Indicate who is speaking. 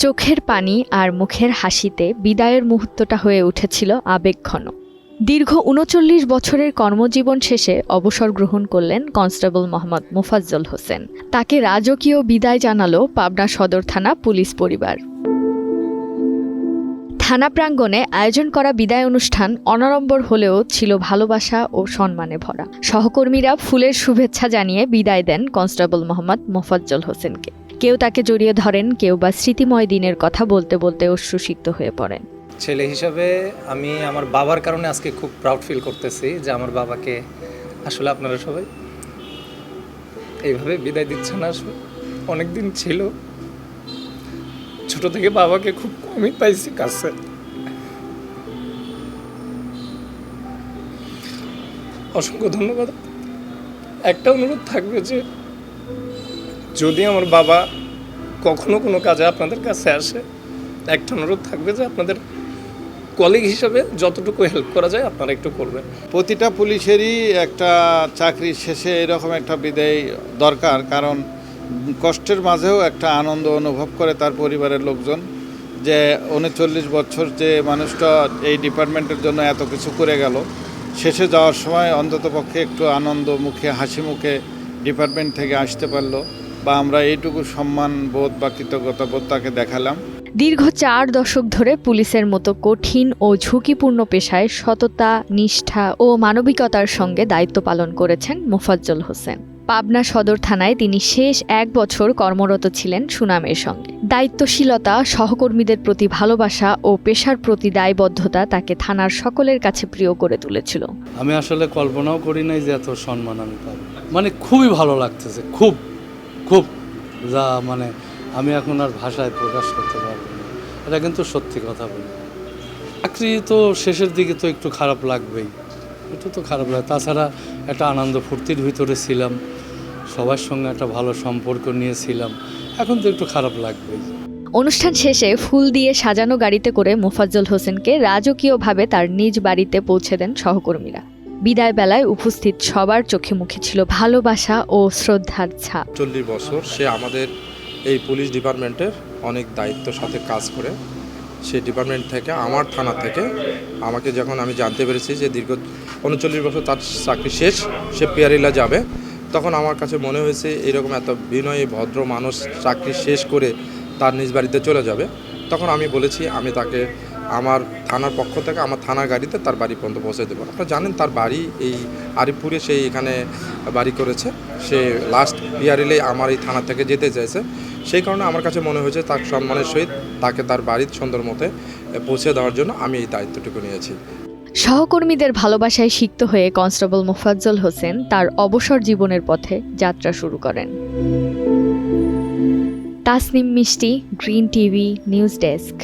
Speaker 1: চোখের পানি আর মুখের হাসিতে বিদায়ের মুহূর্তটা হয়ে উঠেছিল আবেগঘন। দীর্ঘ ৩৯ বছরের কর্মজীবন শেষে অবসর গ্রহণ করলেন কনস্টেবল মোহাম্মদ মোফাজ্জল হোসেন। তাকে রাজকীয় বিদায় জানালো পাবনা সদর থানা পুলিশ পরিবার। থানা প্রাঙ্গণে আয়োজন করা বিদায় অনুষ্ঠান অনাড়ম্বর হলেও ছিল ভালোবাসা ও সম্মানে ভরা। সহকর্মীরা ফুলের শুভেচ্ছা জানিয়ে বিদায় দেন কনস্টেবল মোহাম্মদ মোফাজ্জল হোসেনকে। কেউ তাকে জড়িয়ে ধরেন, কেউ বা স্মৃতিময় দিনের কথা বলতে বলতে অশ্রুসিক্ত হয়ে পড়েন।
Speaker 2: ছেলে হিসাবে আমি আমার বাবার কারণে আজকে খুব প্রাউড ফিল করতেছি যে আমার বাবাকে আসলে আপনারা সবাই এইভাবে বিদায় দিচ্ছেন। আসলে অনেক দিন ছিল, ছোট থেকে বাবাকে খুব কমই পাইছি কাছে। অসংখ্য ধন্যবাদ। একটা অনুরোধ থাকবে যে যদি আমার বাবা কখনো কোনো কাজে আপনাদের কাছে আসে, একটা অনুরোধ থাকবে যে আপনাদের কলিগ হিসাবে যতটুকু হেল্প করা যায় আপনারা একটু করবেন।
Speaker 3: প্রতিটা পুলিশেরই একটা চাকরি শেষে এরকম একটা বিদায় দরকার, কারণ কষ্টের মাঝেও একটা আনন্দ অনুভব করে তার পরিবারের লোকজন যে ৩৯ বছর যে মানুষটা এই ডিপার্টমেন্টের জন্য এত কিছু করে গেল, শেষে যাওয়ার সময় অন্ততপক্ষে একটু আনন্দ মুখে হাসি মুখে ডিপার্টমেন্ট থেকে আসতে পারলো, বা আমরা এইটুকু সম্মান বোধ বা কৃতজ্ঞতা বোধ তাকে দেখালাম।
Speaker 1: দীর্ঘ ৪ দশক ধরে পুলিশের মতো কঠিন ও ঝুঁকিপূর্ণ পেশায় সততা, নিষ্ঠা ও মানবিকতার সঙ্গে দায়িত্ব পালন করেছেন মোফাজ্জল হোসেন। পাবনা সদর থানায় তিনি শেষ ১ বছর কর্মরত ছিলেন সুনামের সঙ্গে। দায়িত্বশীলতা, সহকর্মীদের প্রতি ভালোবাসা ও পেশার প্রতি দায়বদ্ধতা তাকে থানার সকলের কাছে প্রিয় করে তুলেছিল।
Speaker 4: আমি আসলে কল্পনাও করি নাই যে এত সম্মান আমি পাবো। মানে খুবই ভালো লাগতেছে, খুব খুব যা মানে আমি এখন আর ভাষায় প্রকাশ করতে পারবো না। এটা কিন্তু সত্যি কথা বলি। চাকরি তো শেষের দিকে তো একটু খারাপ লাগবেই, একটু তো খারাপ লাগে। তাছাড়া একটা আনন্দ ফুর্তির ভিতরে ছিলাম, সবার সঙ্গে একটা ভালো সম্পর্ক নিয়েছিলাম, এখন তো একটু খারাপ লাগবেই।
Speaker 1: অনুষ্ঠান শেষে ফুল দিয়ে সাজানো গাড়িতে করে মোফাজ্জল হোসেনকে রাজকীয়ভাবে তার নিজ বাড়িতে পৌঁছে দেন সহকর্মীরা। বিদায় বেলায় উপস্থিত সবার চোখে মুখে ছিল ভালোবাসা ও শ্রদ্ধার ছাপ।
Speaker 5: ৪০ বছর সে আমাদের এই পুলিশ ডিপার্টমেন্টের অনেক দায়িত্বের সাথে কাজ করে। সেই ডিপার্টমেন্ট থেকে আমার থানা থেকে আমাকে যখন আমি জানতে পেরেছি যে দীর্ঘ ৩৯ বছর তার চাকরি শেষ, সে পিয়ারিলা যাবে, তখন আমার কাছে মনে হয়েছে এরকম এত বিনয়ী ভদ্র মানুষ চাকরি শেষ করে তার নিজ বাড়িতে চলে যাবে। তখন আমি বলেছি আমি তাকে আমার থানার পক্ষ থেকে আমার থানার গাড়িতে তার বাড়ি পর্যন্ত পৌঁছে দেবো। আপনারা জানেন তার বাড়ি এই আরিফপুরে, সেই এখানে বাড়ি করেছে। সে লাস্ট পিয়ারিলে আমার এই থানা থেকে যেতে চাইছে, সেই কারণে আমার কাছে মনে হয়েছে তার সম্মানের সহিত তাকে তার বাড়ির সুন্দর মতে পৌঁছে দেওয়ার জন্য আমি এই দায়িত্বটুকু নিয়েছি।
Speaker 1: সহকর্মীদের ভালোবাসায় সিক্ত হয়ে কনস্টেবল মোফাজ্জল হোসেন তার অবসর জীবনের পথে যাত্রা শুরু করেন। তাসনিম মিষ্টি, গ্রিন টিভি নিউজ ডেস্ক।